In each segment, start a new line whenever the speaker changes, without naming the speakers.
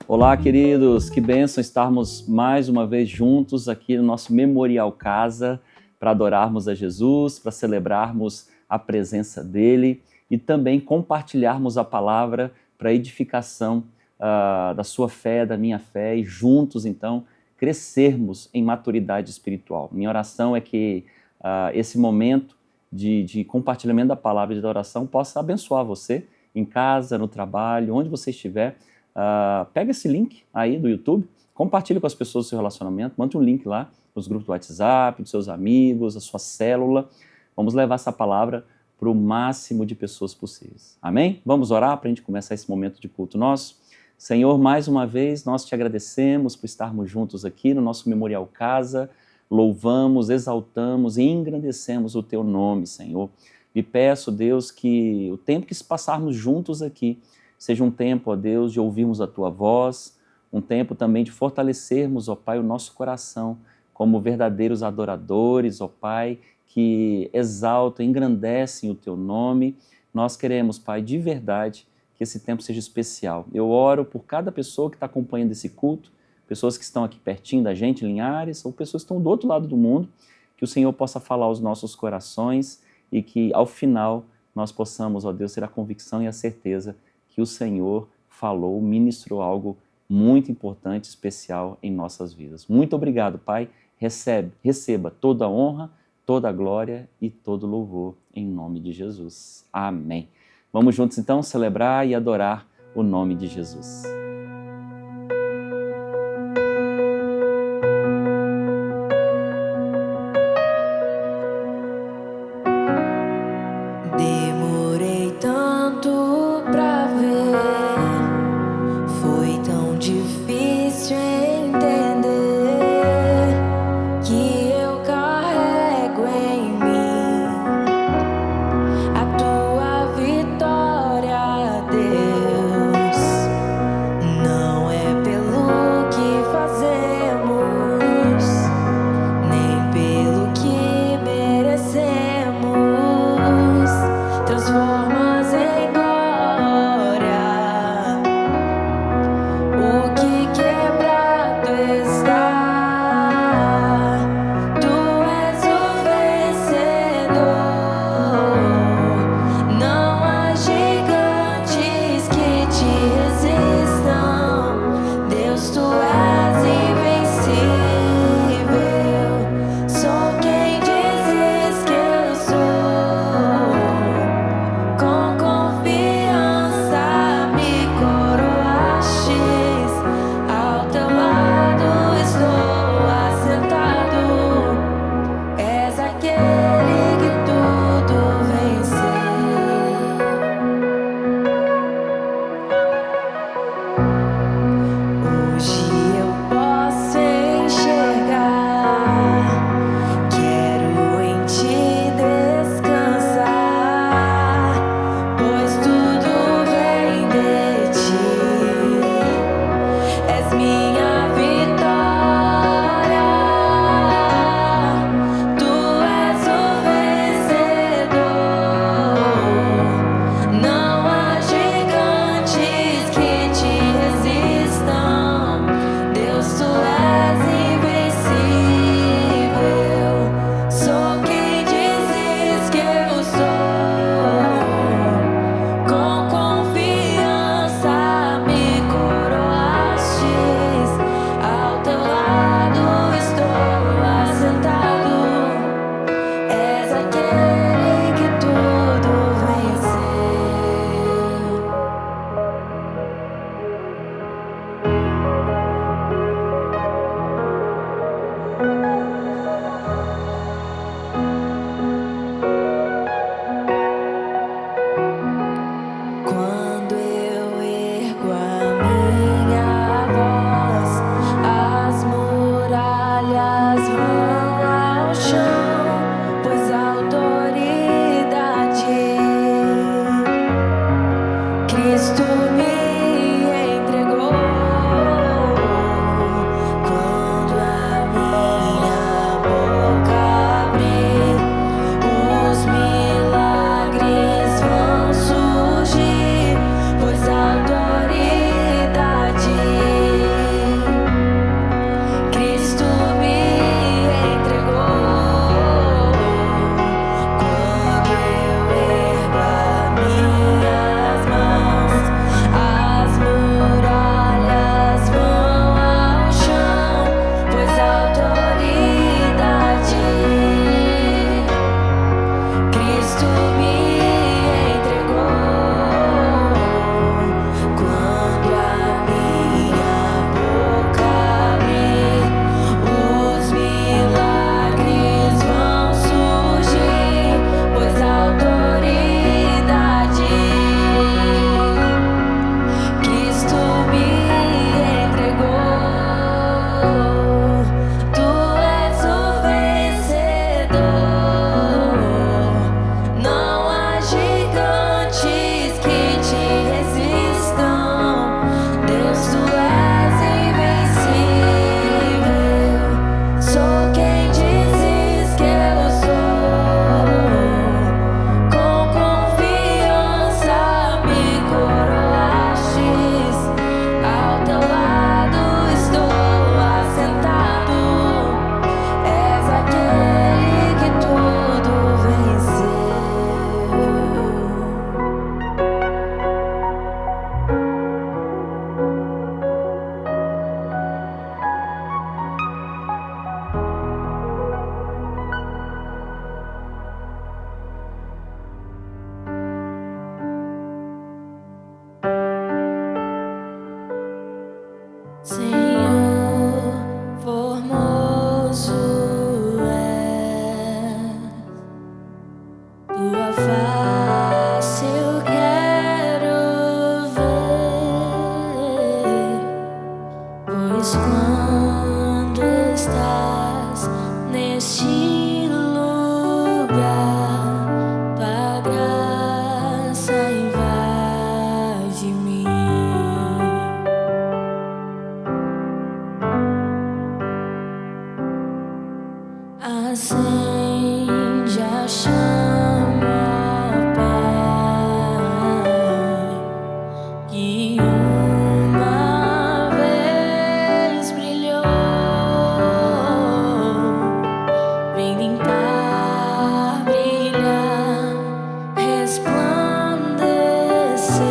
Olá, queridos, que bênção estarmos mais uma vez juntos aqui no nosso Memorial Casa para adorarmos a Jesus, para celebrarmos a presença dEle e também compartilharmos a palavra para edificação da sua fé, da minha fé e juntos, então, crescermos em maturidade espiritual. Minha oração é que esse momento de compartilhamento da palavra e de oração possa abençoar você em casa, no trabalho, onde você estiver. Pega esse link aí do YouTube, compartilhe com as pessoas do seu relacionamento, mande um link lá nos grupos do WhatsApp, dos seus amigos, a sua célula. Vamos levar essa palavra para o máximo de pessoas possíveis. Amém? Vamos orar para a gente começar esse momento de culto nosso? Senhor, mais uma vez nós te agradecemos por estarmos juntos aqui no nosso Memorial Casa, louvamos, exaltamos e engrandecemos o teu nome, Senhor. E peço, Deus, que o tempo que se passarmos juntos aqui seja um tempo, ó Deus, de ouvirmos a Tua voz, um tempo também de fortalecermos, ó Pai, o nosso coração como verdadeiros adoradores, ó Pai, que exaltam, engrandecem o Teu nome. Nós queremos, Pai, de verdade, que esse tempo seja especial. Eu oro por cada pessoa que está acompanhando esse culto, pessoas que estão aqui pertinho da gente, em Linhares, ou pessoas que estão do outro lado do mundo, que o Senhor possa falar aos nossos corações e que, ao final, nós possamos, ó Deus, ter a convicção e a certeza que o Senhor falou, ministrou algo muito importante, especial em nossas vidas. Muito obrigado, Pai. Receba toda a honra, toda a glória e todo o louvor em nome de Jesus. Amém. Vamos juntos então celebrar e adorar o nome de Jesus.
Acende a chama, ó Pai, que uma vez brilhou. Vem limpar, brilhar, resplandecer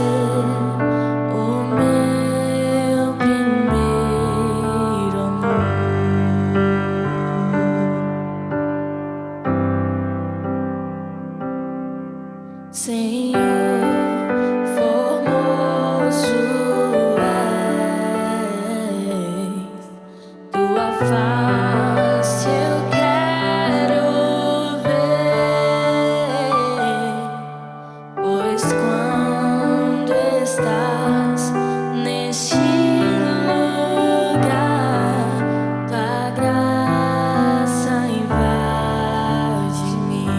o meu primeiro amor. Senhor, formoso és, tua face eu quero ver, pois quando estás neste lugar, tua graça invade-me.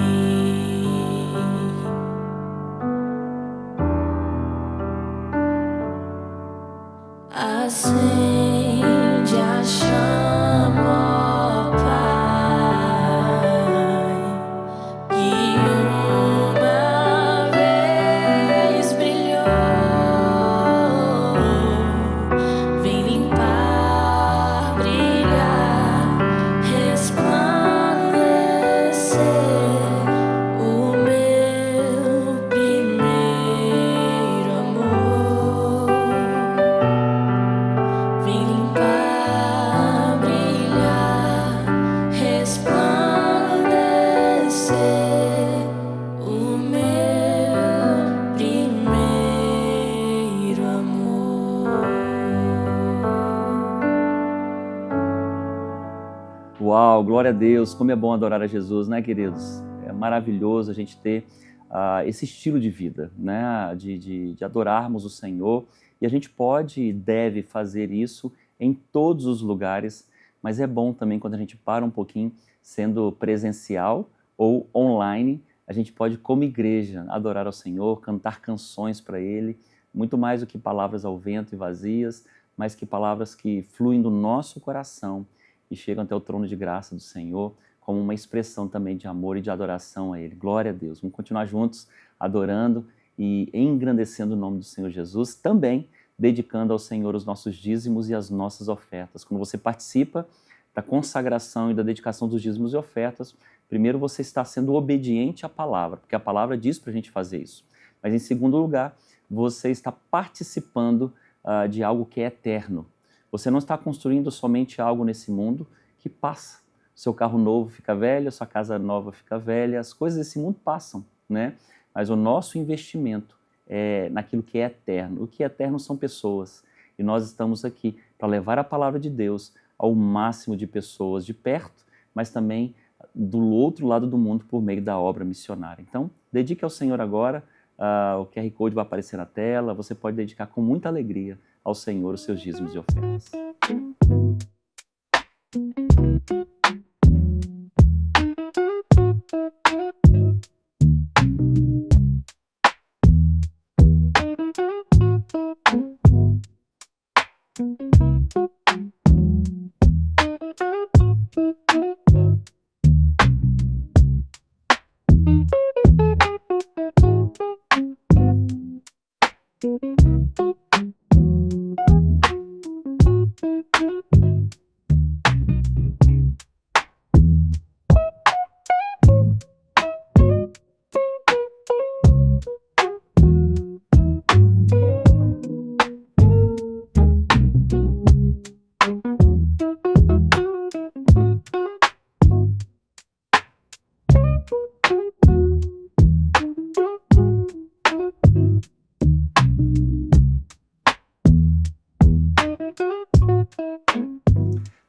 Acende a chama, ó Pai, que uma vez brilhou. Vem limpar, brilhar, resplandecer o meu primeiro amor. Vem limpar, brilhar, resplandecer o meu primeiro amor.
Uau, glória a Deus, como é bom adorar a Jesus, né, queridos? É maravilhoso a gente ter esse estilo de vida, né, de adorarmos o Senhor, e a gente pode e deve fazer isso em todos os lugares, mas é bom também quando a gente para um pouquinho, sendo presencial ou online, a gente pode, como igreja, adorar ao Senhor, cantar canções para Ele, muito mais do que palavras ao vento e vazias, mas que palavras que fluem do nosso coração e chegam até o trono de graça do Senhor, como uma expressão também de amor e de adoração a Ele. Glória a Deus. Vamos continuar juntos, adorando e engrandecendo o nome do Senhor Jesus, também dedicando ao Senhor os nossos dízimos e as nossas ofertas. Quando você participa da consagração e da dedicação dos dízimos e ofertas, primeiro você está sendo obediente à palavra, porque a palavra diz para a gente fazer isso. Mas em segundo lugar, você está participando de algo que é eterno. Você não está construindo somente algo nesse mundo que passa. Seu carro novo fica velho, sua casa nova fica velha, as coisas desse mundo passam, né? Mas o nosso investimento é naquilo que é eterno. O que é eterno são pessoas. E nós estamos aqui para levar a palavra de Deus ao máximo de pessoas, de perto, mas também do outro lado do mundo por meio da obra missionária. Então, dedique ao Senhor agora. O QR Code vai aparecer na tela. Você pode dedicar com muita alegria ao Senhor os seus dízimos e ofertas.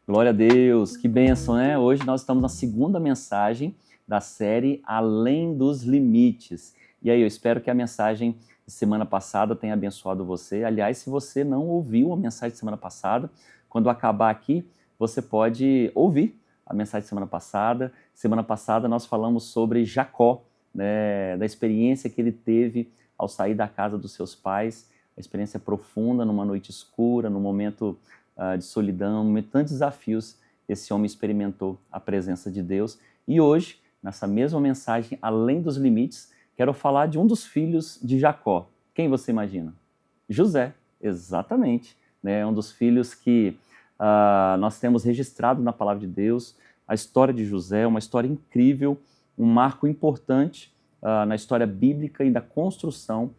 Glória a Deus, que bênção, né? Hoje nós estamos na segunda mensagem da série Além dos Limites. E aí, eu espero que a mensagem de semana passada tenha abençoado você. Aliás, se você não ouviu a mensagem de semana passada, quando acabar aqui, você pode ouvir a mensagem de semana passada. Semana passada nós falamos sobre Jacó, né? Da experiência que ele teve ao sair da casa dos seus pais, a experiência profunda numa noite escura, num momento de solidão, tantos desafios esse homem experimentou a presença de Deus. E hoje, nessa mesma mensagem, Além dos Limites, quero falar de um dos filhos de Jacó. Quem você imagina? José, exatamente. É um dos filhos que nós temos registrado na Palavra de Deus. A história de José é uma história incrível, um marco importante na história bíblica e da construção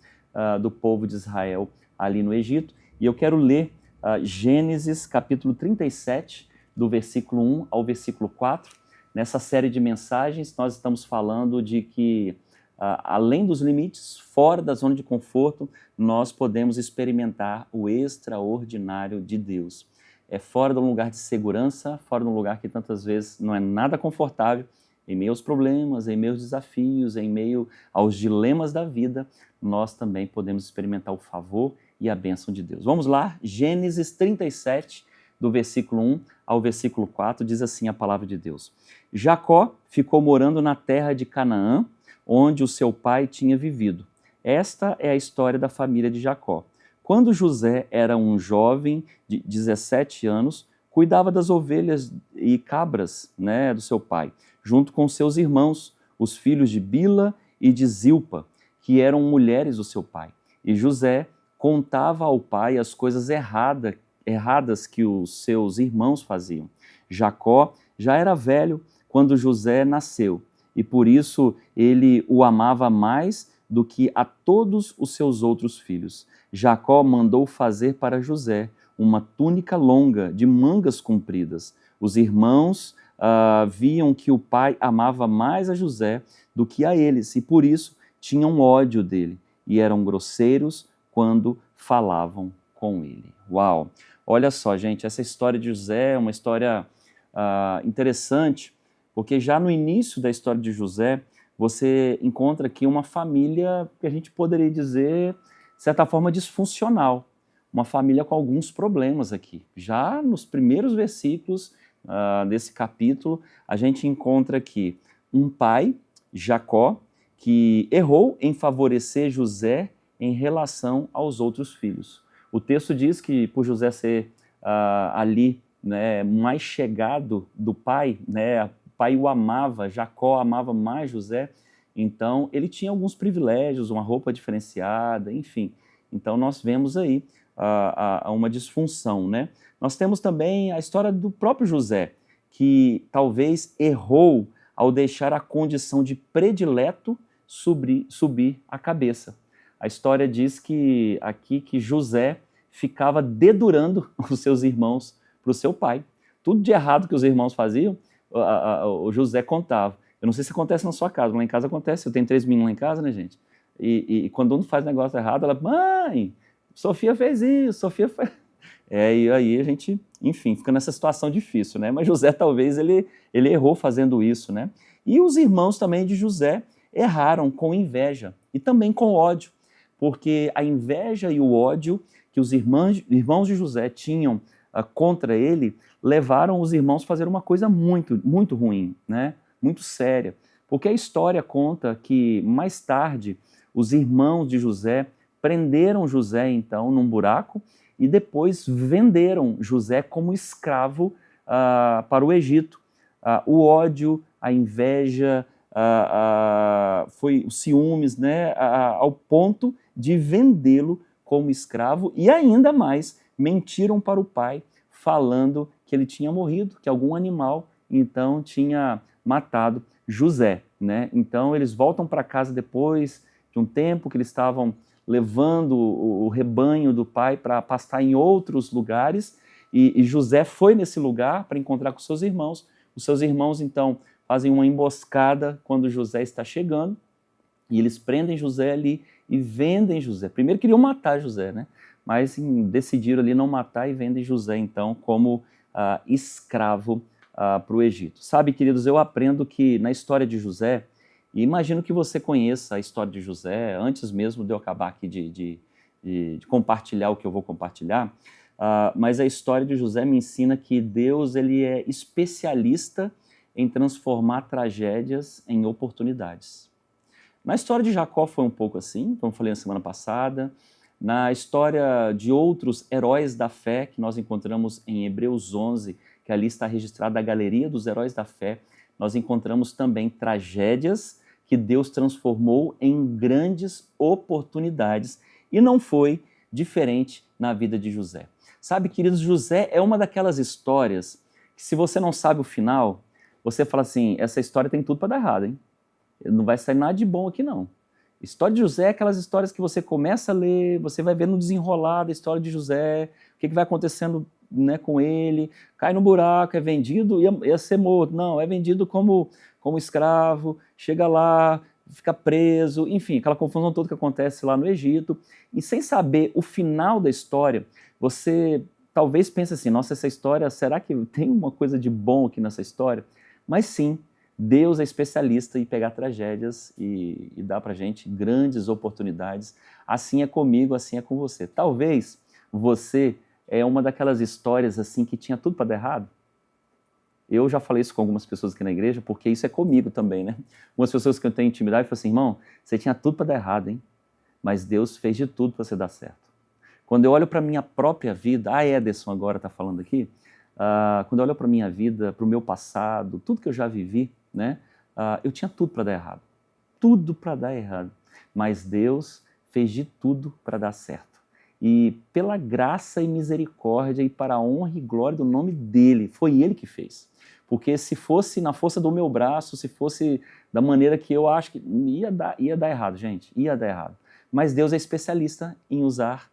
do povo de Israel ali no Egito. E eu quero ler Gênesis capítulo 37, do versículo 1 ao versículo 4. Nessa série de mensagens, nós estamos falando de que, além dos limites, fora da zona de conforto, nós podemos experimentar o extraordinário de Deus. É fora de um lugar de segurança, fora de um lugar que tantas vezes não é nada confortável, em meio aos problemas, em meio aos desafios, em meio aos dilemas da vida, nós também podemos experimentar o favor e a bênção de Deus. Vamos lá, Gênesis 37, do versículo 1 ao versículo 4, diz assim a palavra de Deus. Jacó ficou morando na terra de Canaã, onde o seu pai tinha vivido. Esta é a história da família de Jacó. Quando José era um jovem de 17 anos, cuidava das ovelhas e cabras, do seu pai, junto com seus irmãos, os filhos de Bila e de Zilpa, que eram mulheres do seu pai. E José contava ao pai as coisas erradas que os seus irmãos faziam. Jacó já era velho quando José nasceu, e por isso ele o amava mais do que a todos os seus outros filhos. Jacó mandou fazer para José uma túnica longa de mangas compridas. Os irmãos viam que o pai amava mais a José do que a eles, e por isso tinham ódio dele, e eram grosseiros quando falavam com ele. Uau! Olha só, gente, essa história de José é uma história interessante, porque já no início da história de José, você encontra aqui uma família que a gente poderia dizer, de certa forma, disfuncional. Uma família com alguns problemas aqui. Já nos primeiros versículos desse capítulo, a gente encontra aqui um pai, Jacó, que errou em favorecer José em relação aos outros filhos. O texto diz que por José ser ali mais chegado do pai, o pai o amava, Jacó amava mais José, então ele tinha alguns privilégios, uma roupa diferenciada, enfim. Então nós vemos aí uma disfunção, Nós temos também a história do próprio José, que talvez errou ao deixar a condição de predileto subir a cabeça. A história diz que aqui que José ficava dedurando os seus irmãos para o seu pai. Tudo de errado que os irmãos faziam, o José contava. Eu não sei se acontece na sua casa, lá em casa acontece. Eu tenho 3 meninos lá em casa, gente? E quando um faz negócio errado, ela, mãe, Sofia fez isso, Sofia fez... E aí a gente, enfim, fica nessa situação difícil, Mas José talvez ele errou fazendo isso, E os irmãos também de José erraram com inveja e também com ódio, porque a inveja e o ódio que os irmãos de José tinham contra ele levaram os irmãos a fazer uma coisa muito, muito ruim, muito séria, porque a história conta que mais tarde os irmãos de José prenderam José então num buraco e depois venderam José como escravo para o Egito. O ódio, a inveja, foi os ciúmes, ao ponto de vendê-lo como escravo e ainda mais mentiram para o pai, falando que ele tinha morrido, que algum animal então tinha matado José. Então eles voltam para casa depois de um tempo que eles estavam levando o rebanho do pai para pastar em outros lugares e José foi nesse lugar para encontrar com seus irmãos. Os seus irmãos então fazem uma emboscada quando José está chegando e eles prendem José ali e vendem José. Primeiro queriam matar José, mas decidiram ali não matar e vendem José então como escravo para o Egito. Sabe, queridos, eu aprendo que na história de José, e imagino que você conheça a história de José, antes mesmo de eu acabar aqui de compartilhar o que eu vou compartilhar, mas a história de José me ensina que Deus ele é especialista em transformar tragédias em oportunidades. Na história de Jacó foi um pouco assim, como eu falei na semana passada. Na história de outros heróis da fé que nós encontramos em Hebreus 11, que ali está registrada a galeria dos heróis da fé, nós encontramos também tragédias que Deus transformou em grandes oportunidades, e não foi diferente na vida de José. Sabe, queridos, José é uma daquelas histórias que, se você não sabe o final, você fala assim, essa história tem tudo para dar errado, hein? Não vai sair nada de bom aqui, não. História de José é aquelas histórias que você começa a ler, você vai vendo no desenrolar da história de José, o que vai acontecendo, né, com ele, cai no buraco, é vendido, ia ser morto. Não, é vendido como escravo, chega lá, fica preso, enfim, aquela confusão toda que acontece lá no Egito. E sem saber o final da história, você talvez pense assim, nossa, essa história, será que tem uma coisa de bom aqui nessa história? Mas sim, Deus é especialista em pegar tragédias e dar pra gente grandes oportunidades. Assim é comigo, assim é com você. Talvez você é uma daquelas histórias assim que tinha tudo para dar errado. Eu já falei isso com algumas pessoas aqui na igreja, porque isso é comigo também, né? Algumas pessoas que eu tenho intimidade falam assim, irmão, você tinha tudo para dar errado, hein? Mas Deus fez de tudo para você dar certo. Quando eu olho para a minha própria vida, Ederson agora está falando aqui, quando eu olho para a minha vida, para o meu passado, tudo que eu já vivi, né? Eu tinha tudo para dar errado. Tudo para dar errado. Mas Deus fez de tudo para dar certo. E pela graça e misericórdia e para a honra e glória do nome dele, foi ele que fez. Porque se fosse na força do meu braço, se fosse da maneira que eu acho que ia dar errado, gente, ia dar errado. Mas Deus é especialista em usar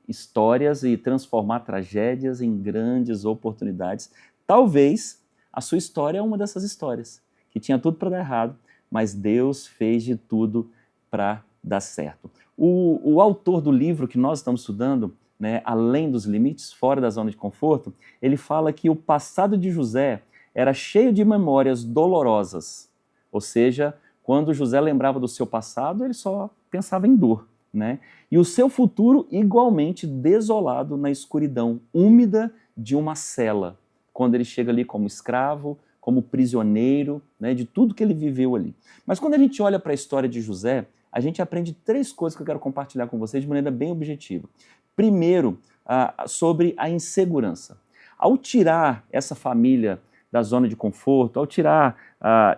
histórias e transformar tragédias em grandes oportunidades. Talvez a sua história é uma dessas histórias, que tinha tudo para dar errado, mas Deus fez de tudo para dar certo. O autor do livro que nós estamos estudando, né, Além dos Limites, Fora da Zona de Conforto, ele fala que o passado de José era cheio de memórias dolorosas. Ou seja, quando José lembrava do seu passado, ele só pensava em dor, né? E o seu futuro igualmente desolado na escuridão úmida de uma cela, quando ele chega ali como escravo, como prisioneiro, né, de tudo que ele viveu ali. Mas quando a gente olha para a história de José, a gente aprende 3 coisas que eu quero compartilhar com vocês de maneira bem objetiva. Primeiro, sobre a insegurança. Ao tirar essa família da zona de conforto, ao tirar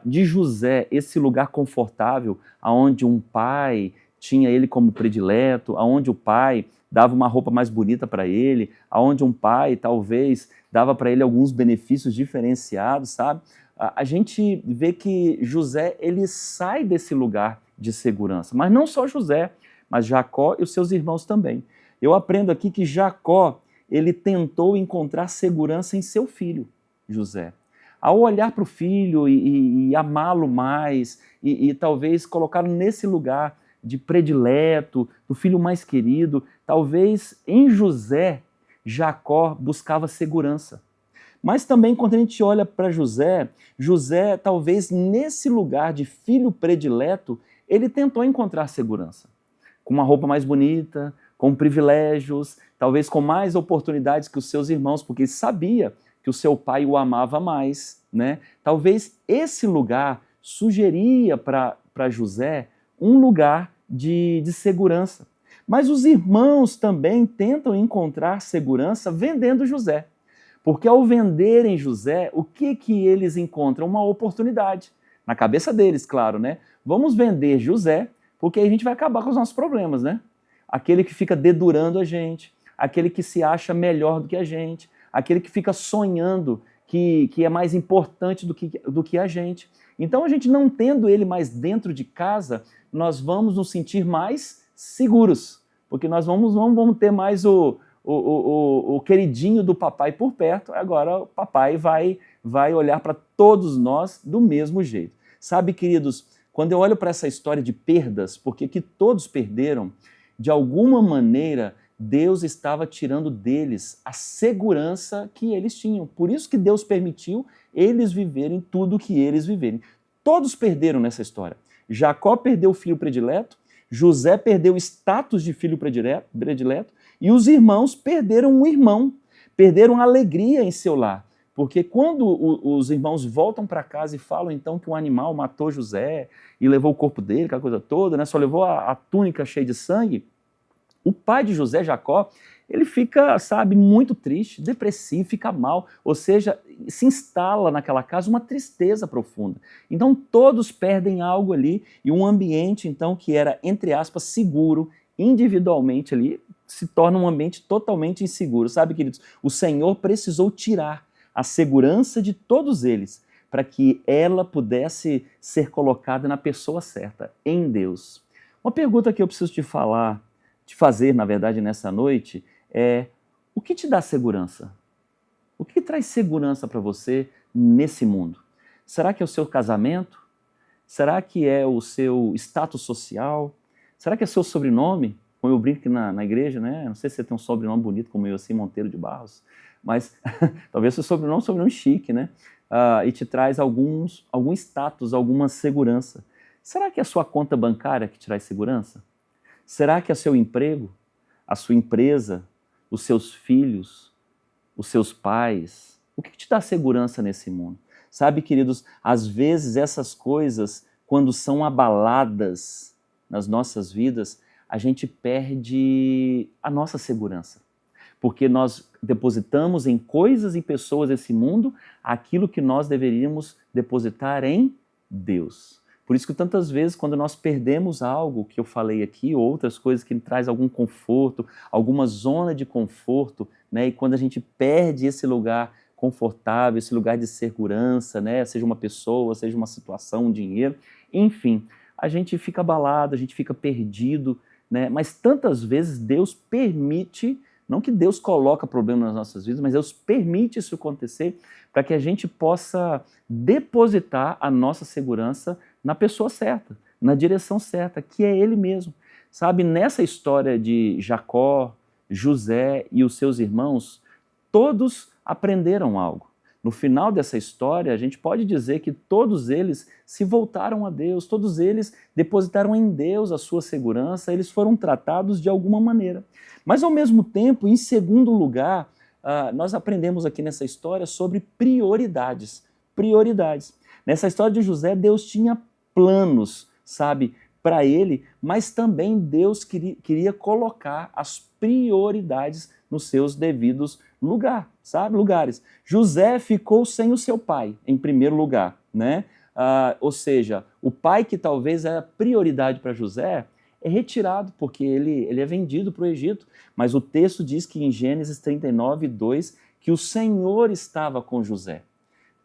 de José esse lugar confortável, onde um pai tinha ele como predileto, onde o pai dava uma roupa mais bonita para ele, onde um pai talvez dava para ele alguns benefícios diferenciados, sabe? A gente vê que José, ele sai desse lugar de segurança, mas não só José, mas Jacó e os seus irmãos também. Eu aprendo aqui que Jacó, ele tentou encontrar segurança em seu filho, José. Ao olhar para o filho e amá-lo mais, e talvez colocá-lo nesse lugar de predileto, do filho mais querido, talvez em José, Jacó buscava segurança. Mas também quando a gente olha para José, José talvez nesse lugar de filho predileto, ele tentou encontrar segurança. Com uma roupa mais bonita, com privilégios, talvez com mais oportunidades que os seus irmãos, porque ele sabia que o seu pai o amava mais, né? Talvez esse lugar sugeria para José um lugar de segurança. Mas os irmãos também tentam encontrar segurança vendendo José. Porque ao venderem José, o que eles encontram? Uma oportunidade. Na cabeça deles, claro, né? Vamos vender José, porque aí a gente vai acabar com os nossos problemas, né? Aquele que fica dedurando a gente, aquele que se acha melhor do que a gente, aquele que fica sonhando que é mais importante do que a gente. Então, a gente não tendo ele mais dentro de casa, nós vamos nos sentir mais seguros, porque nós vamos ter mais o queridinho do papai por perto. Agora o papai vai olhar para todos nós do mesmo jeito. Sabe, queridos, quando eu olho para essa história de perdas, porque que todos perderam, de alguma maneira Deus estava tirando deles a segurança que eles tinham. Por isso que Deus permitiu eles viverem tudo o que eles viverem. Todos perderam nessa história. Jacó perdeu o filho predileto, José perdeu o status de filho predileto, e os irmãos perderam um irmão, perderam a alegria em seu lar. Porque quando os irmãos voltam para casa e falam então que um animal matou José e levou o corpo dele, aquela coisa toda, né? Só levou a túnica cheia de sangue, o pai de José, Jacó, ele fica, sabe, muito triste, depressivo, fica mal, ou seja, se instala naquela casa uma tristeza profunda. Então todos perdem algo ali e um ambiente então que era, entre aspas, seguro, individualmente ali, se torna um ambiente totalmente inseguro. Sabe, queridos, o Senhor precisou tirar a segurança de todos eles para que ela pudesse ser colocada na pessoa certa, em Deus. Uma pergunta que eu preciso te fazer, na verdade, nessa noite, é: o que te dá segurança? O que traz segurança para você nesse mundo? Será que é o seu casamento? Será que é o seu status social? Será que é seu sobrenome? Como eu brinco na igreja, né? Não sei se você tem um sobrenome bonito como eu, assim, Monteiro de Barros, mas talvez seu sobrenome é um sobrenome chique, né? E te traz algum status, alguma segurança. Será que é a sua conta bancária que te traz segurança? Será que é o seu emprego, a sua empresa, os seus filhos, os seus pais? O que te dá segurança nesse mundo? Sabe, queridos, às vezes essas coisas, quando são abaladas nas nossas vidas, a gente perde a nossa segurança. Porque nós depositamos em coisas e pessoas desse mundo aquilo que nós deveríamos depositar em Deus. Por isso que tantas vezes, quando nós perdemos algo que eu falei aqui, ou outras coisas que traz algum conforto, alguma zona de conforto, né, e quando a gente perde esse lugar confortável, esse lugar de segurança, né, seja uma pessoa, seja uma situação, um dinheiro, enfim, a gente fica abalado, a gente fica perdido, né, mas tantas vezes Deus permite, não que Deus coloca problema nas nossas vidas, mas Deus permite isso acontecer para que a gente possa depositar a nossa segurança na pessoa certa, na direção certa, que é Ele mesmo. Sabe, nessa história de Jacó, José e os seus irmãos, todos aprenderam algo. No final dessa história, a gente pode dizer que todos eles se voltaram a Deus, todos eles depositaram em Deus a sua segurança, eles foram tratados de alguma maneira. Mas, ao mesmo tempo, em segundo lugar, nós aprendemos aqui nessa história sobre prioridades. Prioridades. Nessa história de José, Deus tinha planos, sabe, para ele, mas também Deus queria colocar as prioridades nos seus devidos lugares. José ficou sem o seu pai, em primeiro lugar, né? Ou seja, o pai que talvez era prioridade para José é retirado, porque ele é vendido para o Egito, mas o texto diz que em Gênesis 39, 2, que o Senhor estava com José.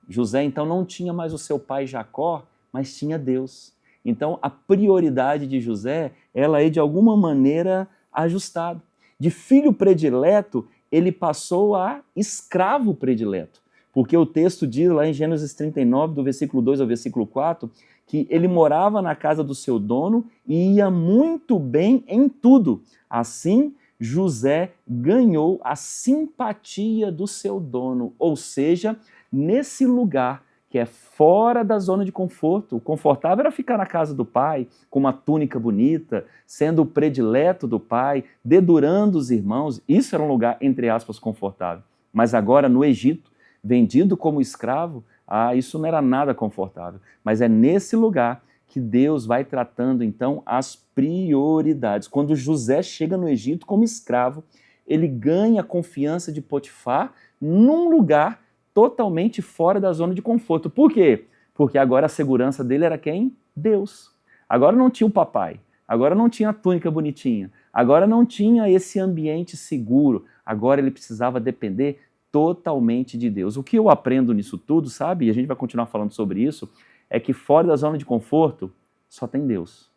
José então não tinha mais o seu pai Jacó, mas tinha Deus. Então a prioridade de José, ela é de alguma maneira ajustada. De filho predileto, ele passou a escravo predileto. Porque o texto diz lá em Gênesis 39, do versículo 2 ao versículo 4, que ele morava na casa do seu dono e ia muito bem em tudo. Assim, José ganhou a simpatia do seu dono, ou seja, nesse lugar que é fora da zona de conforto. O confortável era ficar na casa do pai, com uma túnica bonita, sendo o predileto do pai, dedurando os irmãos. Isso era um lugar, entre aspas, confortável. Mas agora, no Egito, vendido como escravo, isso não era nada confortável. Mas é nesse lugar que Deus vai tratando, então, as prioridades. Quando José chega no Egito como escravo, ele ganha a confiança de Potifar num lugar totalmente fora da zona de conforto. Por quê? Porque agora a segurança dele era quem? Deus. Agora não tinha o papai, agora não tinha a túnica bonitinha, agora não tinha esse ambiente seguro, agora ele precisava depender totalmente de Deus. O que eu aprendo nisso tudo, sabe, e a gente vai continuar falando sobre isso, é que fora da zona de conforto só tem Deus.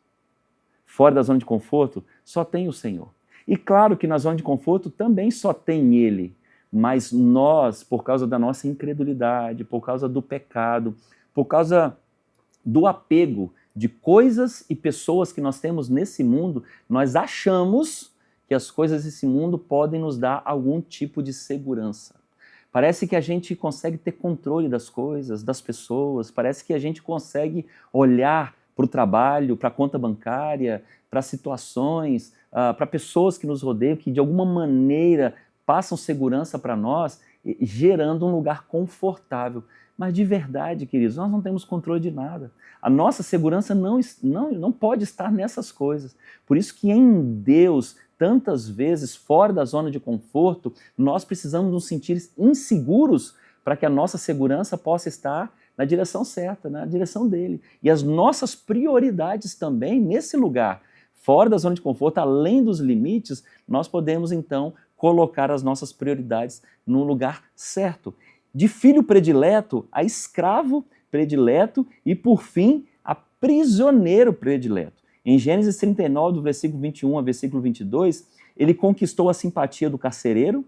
Fora da zona de conforto só tem o Senhor. E claro que na zona de conforto também só tem Ele. Mas nós, por causa da nossa incredulidade, por causa do pecado, por causa do apego de coisas e pessoas que nós temos nesse mundo, nós achamos que as coisas desse mundo podem nos dar algum tipo de segurança. Parece que a gente consegue ter controle das coisas, das pessoas, parece que a gente consegue olhar para o trabalho, para a conta bancária, para situações, para pessoas que nos rodeiam, que de alguma maneira passam segurança para nós, gerando um lugar confortável. Mas de verdade, queridos, nós não temos controle de nada. A nossa segurança não pode estar nessas coisas. Por isso que em Deus tantas vezes, fora da zona de conforto, nós precisamos nos sentir inseguros para que a nossa segurança possa estar na direção certa, na direção dele. E as nossas prioridades também nesse lugar, fora da zona de conforto, além dos limites, nós podemos então colocar as nossas prioridades no lugar certo. De filho predileto a escravo predileto e, por fim, a prisioneiro predileto. Em Gênesis 39, do versículo 21 a versículo 22, ele conquistou a simpatia do carcereiro.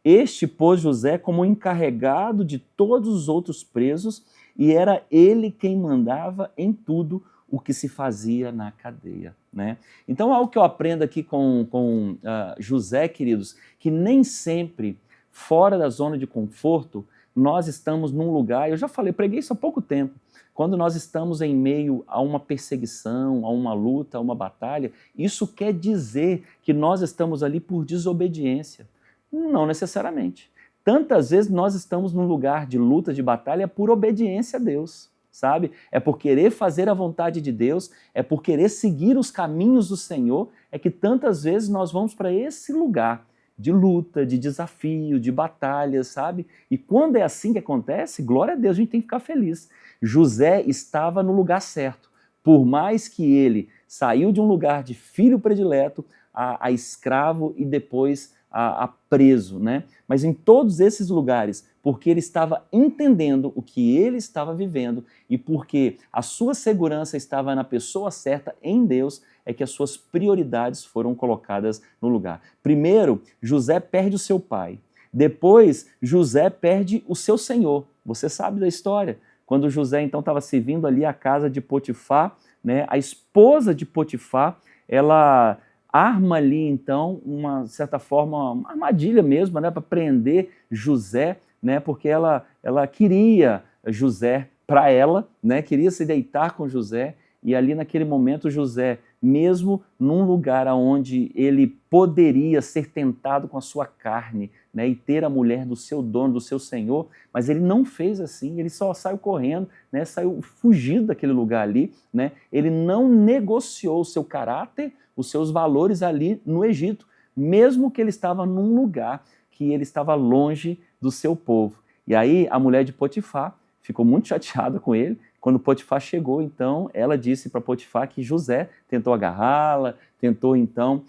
Este pôs José como encarregado de todos os outros presos e era ele quem mandava em tudo o que se fazia na cadeia, né? Então, algo que eu aprendo aqui com José, queridos, que nem sempre, fora da zona de conforto, nós estamos num lugar, eu já falei, preguei isso há pouco tempo, quando nós estamos em meio a uma perseguição, a uma luta, a uma batalha, isso quer dizer que nós estamos ali por desobediência. Não necessariamente. Tantas vezes nós estamos num lugar de luta, de batalha, por obediência a Deus, sabe? É por querer fazer a vontade de Deus, é por querer seguir os caminhos do Senhor, é que tantas vezes nós vamos para esse lugar de luta, de desafio, de batalha, sabe? E quando é assim que acontece, glória a Deus, a gente tem que ficar feliz. José estava no lugar certo. Por mais que ele saiu de um lugar de filho predileto a escravo e depois a preso, né? Mas em todos esses lugares, porque ele estava entendendo o que ele estava vivendo e porque a sua segurança estava na pessoa certa, em Deus, é que as suas prioridades foram colocadas no lugar. Primeiro, José perde o seu pai. Depois, José perde o seu senhor. Você sabe da história. Quando José, então, estava servindo ali a casa de Potifar, né, a esposa de Potifar, ela arma ali, então, uma certa forma, uma armadilha mesmo, né, para prender José, né, porque ela queria José para ela, né, queria se deitar com José, e ali naquele momento José, mesmo num lugar onde ele poderia ser tentado com a sua carne, né, e ter a mulher do seu dono, do seu senhor, mas ele não fez assim, ele só saiu correndo, né, saiu fugido daquele lugar ali, né, ele não negociou o seu caráter, os seus valores ali no Egito, mesmo que ele estava num lugar que ele estava longe do seu povo. E aí a mulher de Potifar ficou muito chateada com ele. Quando Potifar chegou, então, ela disse para Potifar que José tentou agarrá-la, tentou então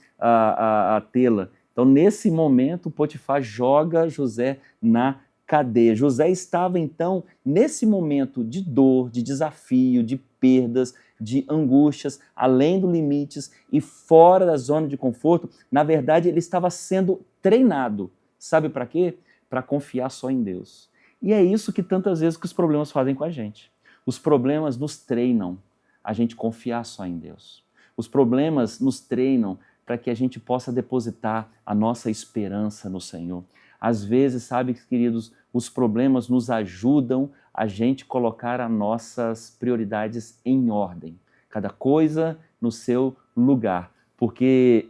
tê-la. Então, nesse momento, Potifar joga José na cadeia. José estava, então, nesse momento de dor, de desafio, de perdas, de angústias, além dos limites e fora da zona de conforto. Na verdade, ele estava sendo treinado. Sabe para quê? Para confiar só em Deus. E é isso que tantas vezes que os problemas fazem com a gente. Os problemas nos treinam a gente confiar só em Deus. Os problemas nos treinam para que a gente possa depositar a nossa esperança no Senhor. Às vezes, sabe, queridos, os problemas nos ajudam a gente colocar as nossas prioridades em ordem. Cada coisa no seu lugar. Porque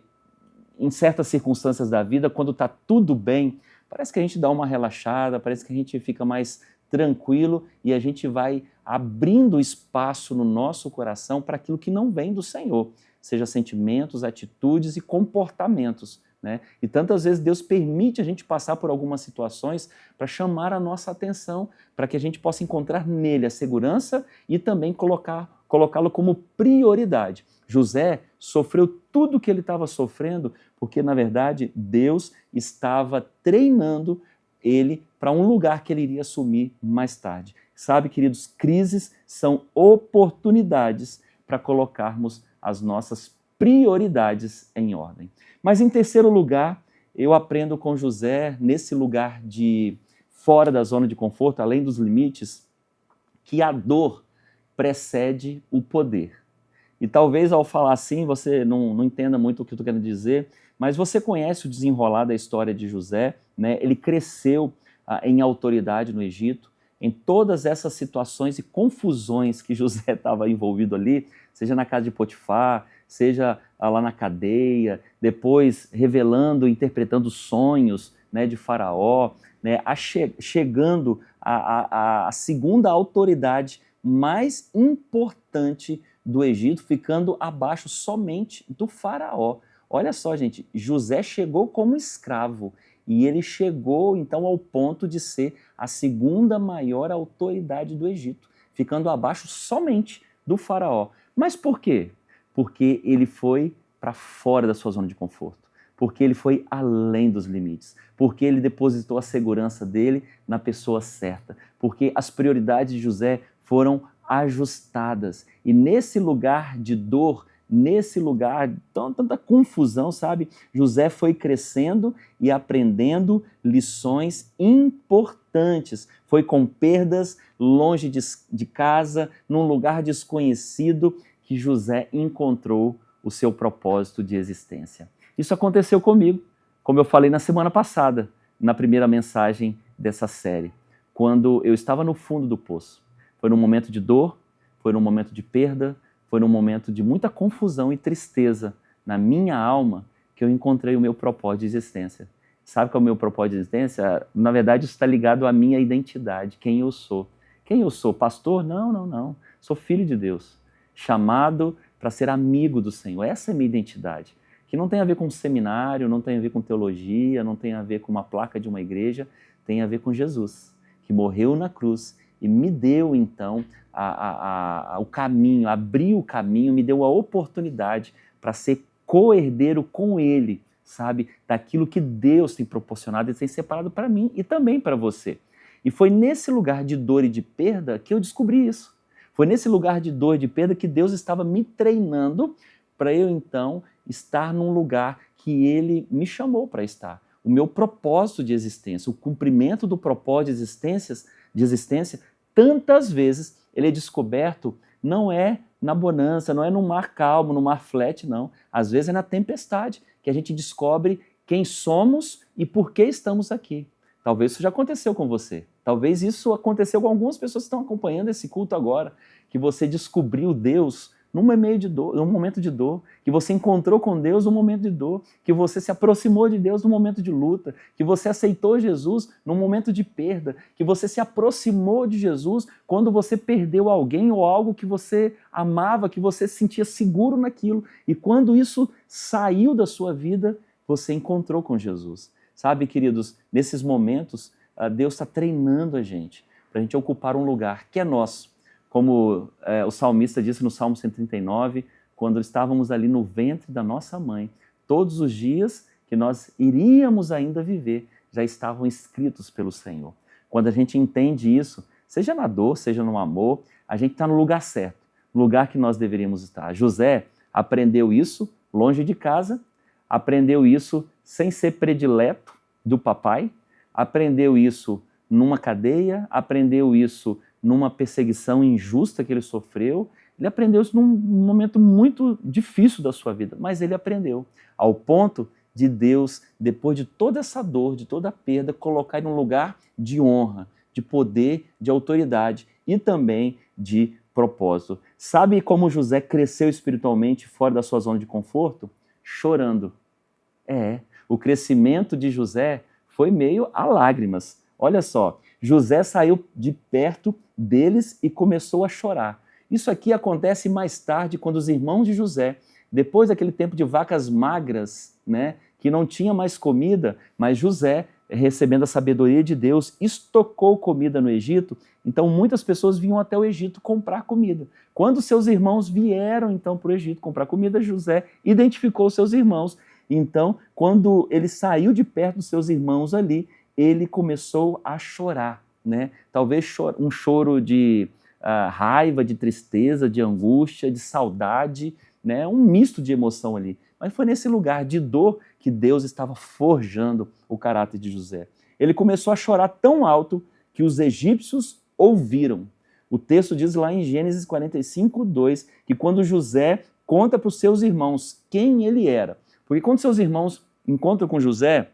em certas circunstâncias da vida, quando está tudo bem, parece que a gente dá uma relaxada, parece que a gente fica mais tranquilo e a gente vai abrindo espaço no nosso coração para aquilo que não vem do Senhor, seja sentimentos, atitudes e comportamentos, né? E tantas vezes Deus permite a gente passar por algumas situações para chamar a nossa atenção, para que a gente possa encontrar nele a segurança e também colocá-lo como prioridade. José sofreu tudo o que ele estava sofrendo porque, na verdade, Deus estava treinando ele para um lugar que ele iria assumir mais tarde. Sabe, queridos, crises são oportunidades para colocarmos as nossas prioridades em ordem. Mas em terceiro lugar, eu aprendo com José, nesse lugar de fora da zona de conforto, além dos limites, que a dor precede o poder. E talvez ao falar assim você não entenda muito o que eu estou querendo dizer, mas você conhece o desenrolar da história de José, né? Ele cresceu em autoridade no Egito, em todas essas situações e confusões que José estava envolvido ali, seja na casa de Potifar, seja lá na cadeia, depois revelando, interpretando sonhos, né, de Faraó, né, chegando a segunda autoridade mais importante do Egito, ficando abaixo somente do Faraó. Olha só, gente, José chegou como escravo e ele chegou então ao ponto de ser a segunda maior autoridade do Egito, ficando abaixo somente do faraó. Mas por quê? Porque ele foi para fora da sua zona de conforto, porque ele foi além dos limites, porque ele depositou a segurança dele na pessoa certa, porque as prioridades de José foram ajustadas. E nesse lugar de dor, nesse lugar de tanta confusão, sabe? José foi crescendo e aprendendo lições importantes. Foi com perdas, longe de casa, num lugar desconhecido, que José encontrou o seu propósito de existência. Isso aconteceu comigo, como eu falei na semana passada, na primeira mensagem dessa série, quando eu estava no fundo do poço. Foi num momento de dor, foi num momento de perda, foi num momento de muita confusão e tristeza na minha alma que eu encontrei o meu propósito de existência. Sabe qual é o meu propósito de existência? Na verdade, isso está ligado à minha identidade, quem eu sou. Quem eu sou? Pastor? Não. Sou filho de Deus, chamado para ser amigo do Senhor. Essa é a minha identidade, que não tem a ver com seminário, não tem a ver com teologia, não tem a ver com uma placa de uma igreja, tem a ver com Jesus, que morreu na cruz e me deu, então, o caminho, abriu o caminho, me deu a oportunidade para ser co-herdeiro com Ele, sabe? Daquilo que Deus tem proporcionado e tem separado para mim e também para você. E foi nesse lugar de dor e de perda que eu descobri isso. Foi nesse lugar de dor e de perda que Deus estava me treinando para eu, então, estar num lugar que Ele me chamou para estar. O meu propósito de existência, o cumprimento do propósito de existência, tantas vezes ele é descoberto, não é na bonança, não é no mar calmo, no mar flat, não. Às vezes é na tempestade que a gente descobre quem somos e por que estamos aqui. Talvez isso já aconteceu com você. Talvez isso aconteceu com algumas pessoas que estão acompanhando esse culto agora, que você descobriu Deus num momento de dor, que você encontrou com Deus num momento de dor, que você se aproximou de Deus num momento de luta, que você aceitou Jesus num momento de perda, que você se aproximou de Jesus quando você perdeu alguém ou algo que você amava, que você se sentia seguro naquilo, e quando isso saiu da sua vida, você encontrou com Jesus. Sabe, queridos, nesses momentos, Deus está treinando a gente, para a gente ocupar um lugar que é nosso. Como o salmista disse no Salmo 139, quando estávamos ali no ventre da nossa mãe, todos os dias que nós iríamos ainda viver já estavam escritos pelo Senhor. Quando a gente entende isso, seja na dor, seja no amor, a gente está no lugar certo, no lugar que nós deveríamos estar. José aprendeu isso longe de casa, aprendeu isso sem ser predileto do papai, aprendeu isso numa cadeia, aprendeu isso numa perseguição injusta que ele sofreu. Ele aprendeu isso num momento muito difícil da sua vida, mas ele aprendeu, ao ponto de Deus, depois de toda essa dor, de toda a perda, colocar ele num lugar de honra, de poder, de autoridade e também de propósito. Sabe como José cresceu espiritualmente fora da sua zona de conforto? Chorando. O crescimento de José foi meio a lágrimas. Olha só, José saiu de perto deles e começou a chorar. Isso aqui acontece mais tarde, quando os irmãos de José, depois daquele tempo de vacas magras, né, que não tinha mais comida, mas José, recebendo a sabedoria de Deus, estocou comida no Egito, então muitas pessoas vinham até o Egito comprar comida. Quando seus irmãos vieram então para o Egito comprar comida, José identificou seus irmãos. Então, quando ele saiu de perto dos seus irmãos ali, ele começou a chorar, né? Talvez um choro de raiva, de tristeza, de angústia, de saudade, né? Um misto de emoção ali. Mas foi nesse lugar de dor que Deus estava forjando o caráter de José. Ele começou a chorar tão alto que os egípcios ouviram. O texto diz lá em Gênesis 45, 2, que quando José conta para os seus irmãos quem ele era, porque quando seus irmãos encontram com José,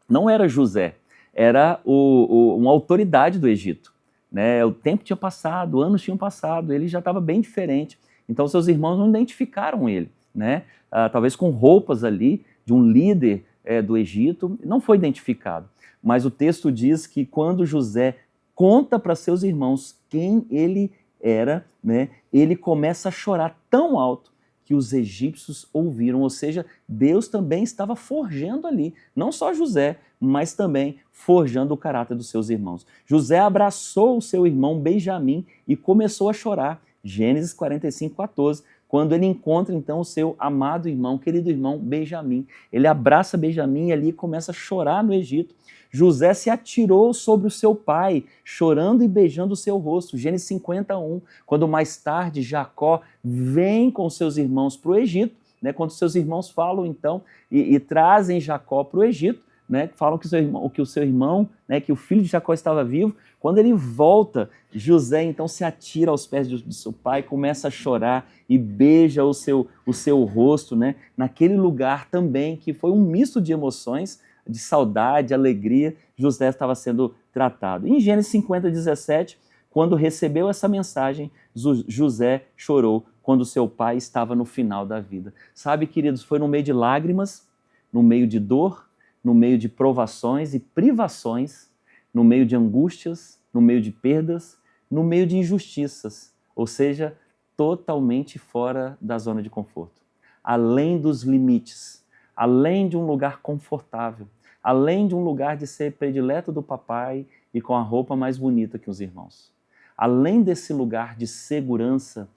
não era José, era uma autoridade do Egito, né? O tempo tinha passado, anos tinham passado, ele já estava bem diferente. Então seus irmãos não identificaram ele, né? Talvez com roupas ali de um líder do Egito, não foi identificado. Mas o texto diz que quando José conta para seus irmãos quem ele era, né? Ele começa a chorar tão alto que os egípcios ouviram, ou seja, Deus também estava forjando ali, não só José, mas também forjando o caráter dos seus irmãos. José abraçou o seu irmão Benjamim e começou a chorar. Gênesis 45:14, quando ele encontra então o seu amado irmão, querido irmão Benjamim. Ele abraça Benjamim e ali começa a chorar no Egito. José se atirou sobre o seu pai, chorando e beijando o seu rosto. Gênesis 50:1, quando mais tarde Jacó vem com seus irmãos para o Egito, né, quando seus irmãos falam então e trazem Jacó para o Egito, né, falam que o seu irmão, né, que o filho de Jacó estava vivo. Quando ele volta, José então se atira aos pés de seu pai, começa a chorar e beija o seu rosto, né, naquele lugar também que foi um misto de emoções, de saudade, alegria. José estava sendo tratado. Em Gênesis 50:17, quando recebeu essa mensagem, José chorou quando seu pai estava no final da vida. Sabe, queridos, foi no meio de lágrimas, no meio de dor, no meio de provações e privações, no meio de angústias, no meio de perdas, no meio de injustiças, ou seja, totalmente fora da zona de conforto, além dos limites, além de um lugar confortável, além de um lugar de ser predileto do papai e com a roupa mais bonita que os irmãos. Além desse lugar de segurança,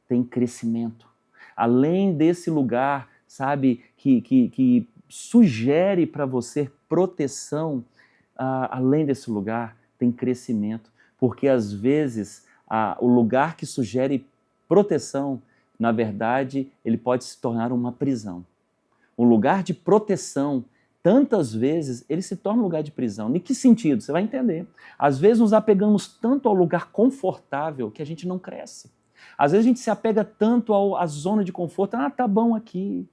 tem crescimento. Além desse lugar, sabe, que sugere para você proteção, além desse lugar, tem crescimento. Porque às vezes o lugar que sugere proteção, na verdade, ele pode se tornar uma prisão. Um lugar de proteção, tantas vezes, ele se torna um lugar de prisão. Em que sentido? Você vai entender. Às vezes nos apegamos tanto ao lugar confortável que a gente não cresce. Às vezes a gente se apega tanto à zona de conforto. Tá bom aqui.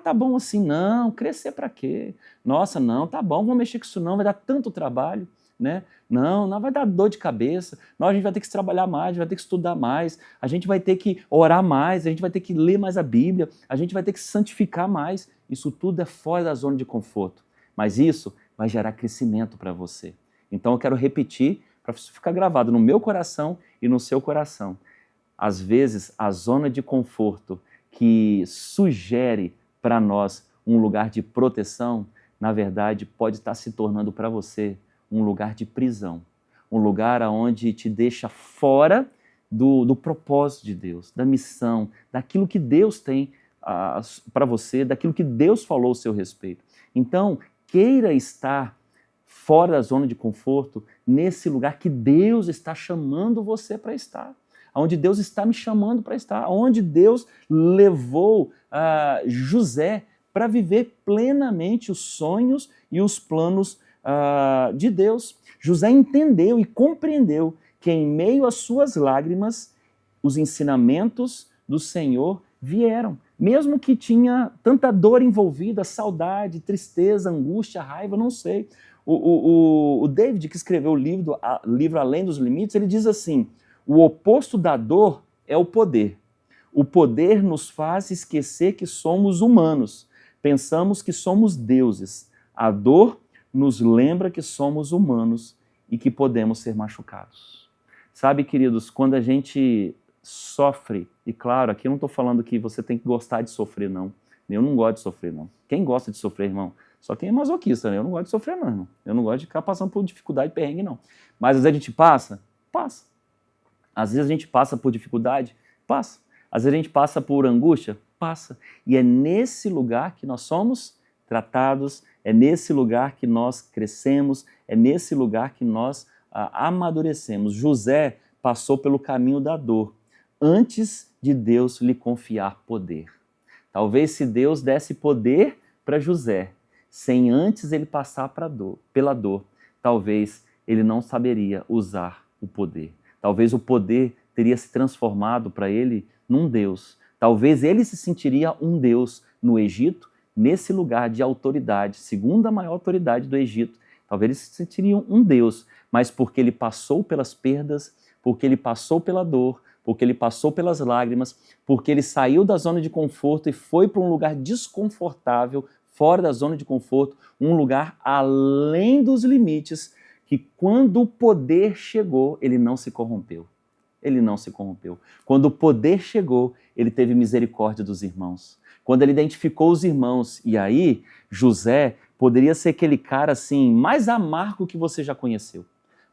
Tá bom assim. Não, crescer para quê? Nossa, não, tá bom, vamos mexer com isso não, vai dar tanto trabalho, né? Não vai dar dor de cabeça. Não, a gente vai ter que trabalhar mais, a gente vai ter que estudar mais, a gente vai ter que orar mais, a gente vai ter que ler mais a Bíblia, a gente vai ter que se santificar mais. Isso tudo é fora da zona de conforto. Mas isso vai gerar crescimento para você. Então eu quero repetir para isso ficar gravado no meu coração e no seu coração. Às vezes, a zona de conforto que sugere para nós um lugar de proteção, na verdade, pode estar se tornando para você um lugar de prisão. Um lugar onde te deixa fora do propósito de Deus, da missão, daquilo que Deus tem para você, daquilo que Deus falou ao seu respeito. Então, queira estar fora da zona de conforto, nesse lugar que Deus está chamando você para estar. Onde Deus está me chamando para estar, onde Deus levou José para viver plenamente os sonhos e os planos de Deus. José entendeu e compreendeu que em meio às suas lágrimas, os ensinamentos do Senhor vieram. Mesmo que tinha tanta dor envolvida, saudade, tristeza, angústia, raiva, não sei. O David, que escreveu o livro Além dos Limites, ele diz assim: o oposto da dor é o poder. O poder nos faz esquecer que somos humanos. Pensamos que somos deuses. A dor nos lembra que somos humanos e que podemos ser machucados. Sabe, queridos, quando a gente sofre, e claro, aqui eu não estou falando que você tem que gostar de sofrer, não. Eu não gosto de sofrer, não. Quem gosta de sofrer, irmão? Só quem é masoquista, né? Eu não gosto de sofrer, não, irmão. Eu não gosto de ficar passando por dificuldade e perrengue, não. Mas às vezes a gente passa. Às vezes a gente passa por dificuldade, passa. Às vezes a gente passa por angústia, passa. E é nesse lugar que nós somos tratados, é nesse lugar que nós crescemos, é nesse lugar que nós amadurecemos. José passou pelo caminho da dor, antes de Deus lhe confiar poder. Talvez se Deus desse poder para José, sem antes ele passar pela dor, talvez ele não saberia usar o poder. Talvez o poder teria se transformado para ele num Deus. Talvez ele se sentiria um Deus no Egito, nesse lugar de autoridade, segunda maior autoridade do Egito. Talvez ele se sentiria um Deus, mas porque ele passou pelas perdas, porque ele passou pela dor, porque ele passou pelas lágrimas, porque ele saiu da zona de conforto e foi para um lugar desconfortável, fora da zona de conforto, um lugar além dos limites, que quando o poder chegou, ele não se corrompeu. ele não se corrompeu. Quando o poder chegou, ele teve misericórdia dos irmãos. Quando ele identificou os irmãos, e aí José poderia ser aquele cara assim mais amargo que você já conheceu.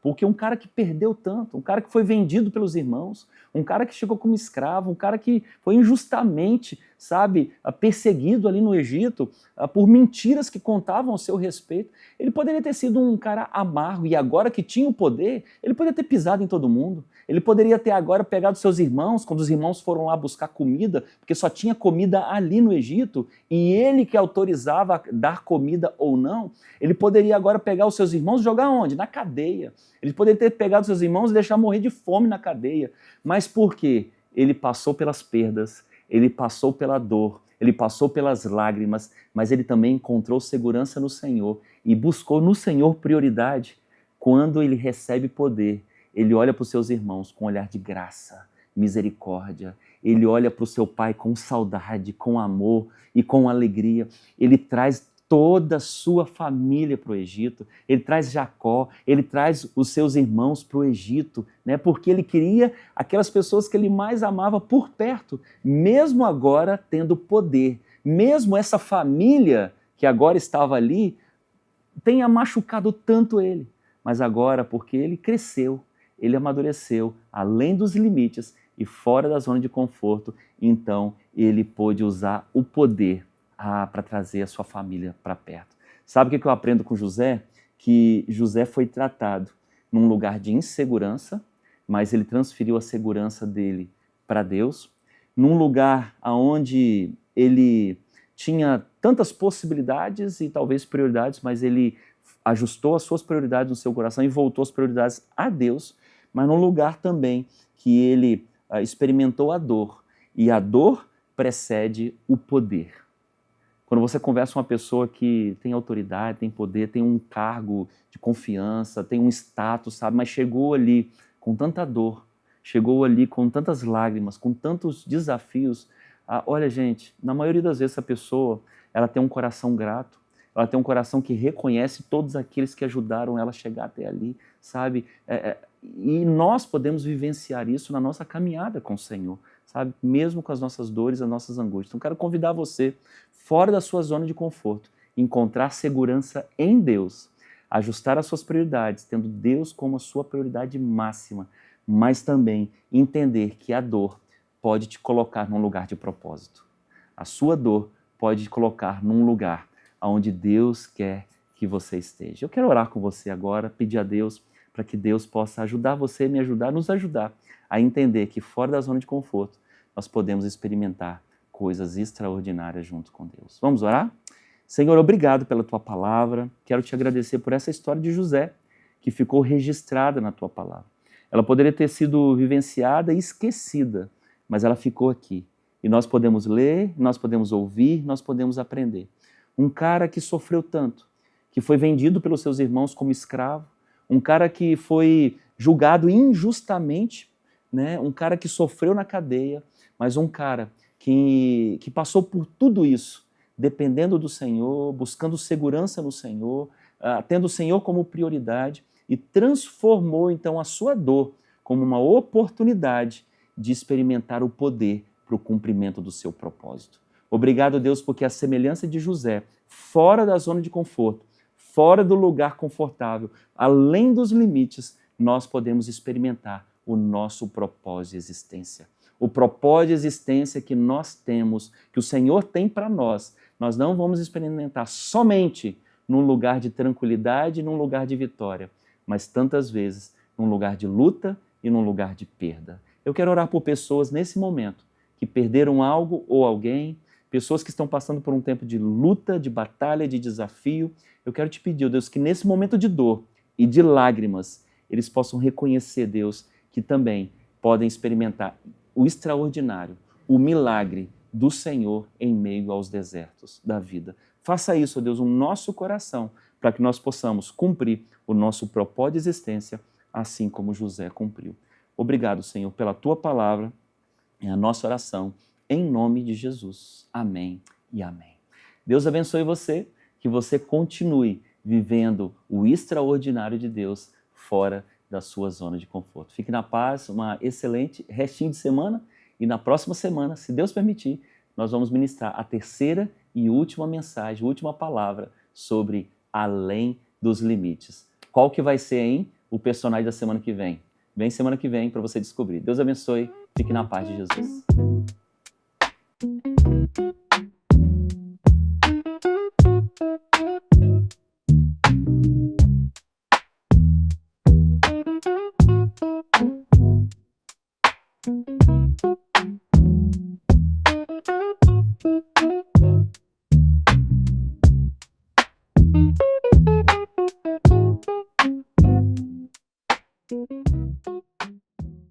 Porque um cara que perdeu tanto, um cara que foi vendido pelos irmãos, um cara que chegou como escravo, um cara que foi injustamente, sabe, perseguido ali no Egito por mentiras que contavam ao seu respeito. Ele poderia ter sido um cara amargo e agora que tinha o poder, ele poderia ter pisado em todo mundo. Ele poderia ter agora pegado seus irmãos, quando os irmãos foram lá buscar comida, porque só tinha comida ali no Egito, e ele que autorizava dar comida ou não, ele poderia agora pegar os seus irmãos e jogar onde? Na cadeia. Ele poderia ter pegado seus irmãos e deixar morrer de fome na cadeia. Mas por quê? Ele passou pelas perdas, ele passou pela dor, ele passou pelas lágrimas, mas ele também encontrou segurança no Senhor e buscou no Senhor prioridade. Quando ele recebe poder, ele olha para os seus irmãos com um olhar de graça, misericórdia. Ele olha para o seu pai com saudade, com amor e com alegria. Ele traz toda a sua família para o Egito. Ele traz Jacó, ele traz os seus irmãos para o Egito, né? Porque ele queria aquelas pessoas que ele mais amava por perto, mesmo agora tendo poder. Mesmo essa família que agora estava ali tenha machucado tanto ele. Mas agora, porque ele cresceu, ele amadureceu além dos limites e fora da zona de conforto, então ele pôde usar o poder para trazer a sua família para perto. Sabe o que eu aprendo com José? Que José foi tratado num lugar de insegurança, mas ele transferiu a segurança dele para Deus, num lugar onde ele tinha tantas possibilidades e talvez prioridades, mas ele ajustou as suas prioridades no seu coração e voltou as prioridades a Deus, mas num lugar também que ele experimentou a dor, e a dor precede o poder. Quando você conversa com uma pessoa que tem autoridade, tem poder, tem um cargo de confiança, tem um status, sabe, mas chegou ali com tanta dor, chegou ali com tantas lágrimas, com tantos desafios, olha gente, na maioria das vezes essa pessoa, ela tem um coração grato, ela tem um coração que reconhece todos aqueles que ajudaram ela a chegar até ali, sabe? E nós podemos vivenciar isso na nossa caminhada com o Senhor, sabe? Mesmo com as nossas dores, as nossas angústias. Então, quero convidar você, fora da sua zona de conforto, encontrar segurança em Deus, ajustar as suas prioridades, tendo Deus como a sua prioridade máxima, mas também entender que a dor pode te colocar num lugar de propósito. A sua dor pode te colocar num lugar onde Deus quer que você esteja. Eu quero orar com você agora, pedir a Deus para que Deus possa ajudar você, me ajudar, nos ajudar a entender que fora da zona de conforto nós podemos experimentar coisas extraordinárias junto com Deus. Vamos orar? Senhor, obrigado pela Tua palavra. Quero Te agradecer por essa história de José, que ficou registrada na Tua palavra. Ela poderia ter sido vivenciada e esquecida, mas ela ficou aqui. E nós podemos ler, nós podemos ouvir, nós podemos aprender. Um cara que sofreu tanto, que foi vendido pelos seus irmãos como escravo, um cara que foi julgado injustamente, né? Um cara que sofreu na cadeia, mas um cara que passou por tudo isso, dependendo do Senhor, buscando segurança no Senhor, tendo o Senhor como prioridade e transformou então a sua dor como uma oportunidade de experimentar o poder para o cumprimento do seu propósito. Obrigado, Deus, porque a semelhança de José, fora da zona de conforto, fora do lugar confortável, além dos limites, nós podemos experimentar o nosso propósito de existência. O propósito de existência que nós temos, que o Senhor tem para nós, nós não vamos experimentar somente num lugar de tranquilidade, num lugar de vitória, mas tantas vezes num lugar de luta e num lugar de perda. Eu quero orar por pessoas nesse momento que perderam algo ou alguém, pessoas que estão passando por um tempo de luta, de batalha, de desafio. Eu quero te pedir, Deus, que nesse momento de dor e de lágrimas, eles possam reconhecer, Deus, que também podem experimentar o extraordinário, o milagre do Senhor em meio aos desertos da vida. Faça isso, Deus, no nosso coração, para que nós possamos cumprir o nosso propósito de existência, assim como José cumpriu. Obrigado, Senhor, pela Tua palavra, é a nossa oração, em nome de Jesus. Amém e amém. Deus abençoe você, que você continue vivendo o extraordinário de Deus fora da sua zona de conforto. Fique na paz, uma excelente restinho de semana e na próxima semana, se Deus permitir, nós vamos ministrar a terceira e última mensagem, última palavra sobre além dos limites. Qual que vai ser, hein, o personagem da semana que vem? Vem semana que vem para você descobrir. Deus abençoe, fique na paz de Jesus.